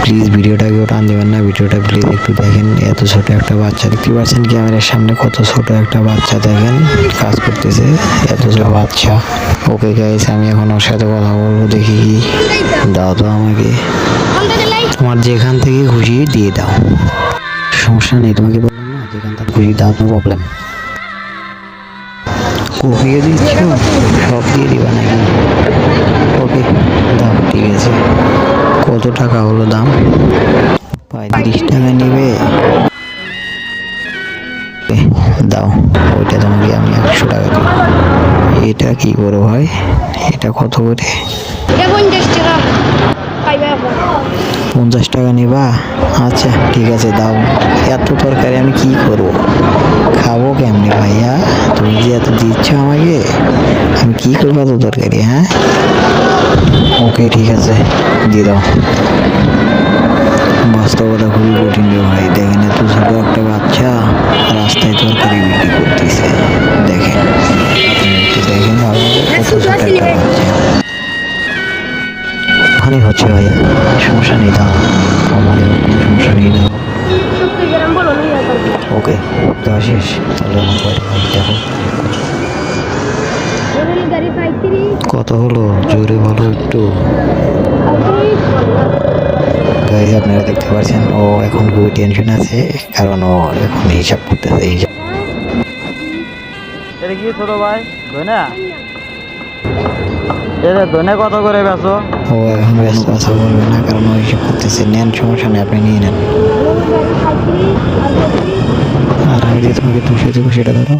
Please ভিডিওটা কেউ টান দেবেন না, ভিডিওটা প্লিজ একটু দেখেন। এত ছোট একটা বাচ্চা দেখতে পাচ্ছেন ক্যামেরার সামনে, কত ছোট একটা বাচ্চা দেখেন কাজ করতেছে, এত ছোট বাচ্চা। ওকে গাইস, আমি এখন ওর সাথে কথা বলবো, দেখি কি দাও তো আমাকে, তোমার যেখান থেকে খুশি দিয়ে দাও, সমস্যা নেই। তোমাকে বললাম না, যেখান থেকে খুশি দাও, নো প্রবলেম। কপিয়ে দিচ্ছ, সব দিয়ে দিবা নাকি? ওকে দাও, ঠিক আছে। কত টাকা হলো দাম? 35 টাকা নেবে? দাও, ওইটা তোমাকে আমি 100 টাকা দিই। এটা কি বড় ভাই, এটা কত করে? 50 টাকা নেবা? আচ্ছা ঠিক আছে, দাও। এত তরকারি আমি কি করবো, খাবো কেমনি ভাইয়া? তুমি যে এত দিচ্ছ আমাকে, আমি কি করবো এত তরকারি? হ্যাঁ ওকে ঠিক আছে, দিয়ে দাও। বাস্তবতা খুবই কঠিন রে ভাই, দেখেন এত ছোট একটা বাচ্চা রাস্তায় তরকারি বিক্রি করতেছে, দেখেন দেখেন কত ছোট একটা বাচ্চা। ওখানে হচ্ছে ভাইয়া, সমস্যা নেই, দাও আমার কোনো সমস্যা নেই, দাও। ওকে দেওয়া শেষ, তাহলে আমার বাড়ি ভাই দেখো কত হলো, জোরে বলো একটু। গাইজ আপনারা দেখতে পাচ্ছেন, ও এখন খুবই টেনশন আছে, কারণ ও এখন হিসাব করতেছে। এটা কি ছোট ভাই ধনে? এটা ধনে কত করে বেচো? ও এখন ব্যস্ত কথা বলবে না, কারণ ও হিসাব করতেছে। নেন, সমস্যা নেই, আপনি নিয়ে নেন। আর আমি যে তোমাকে 200 দেবো সেটা ধরো।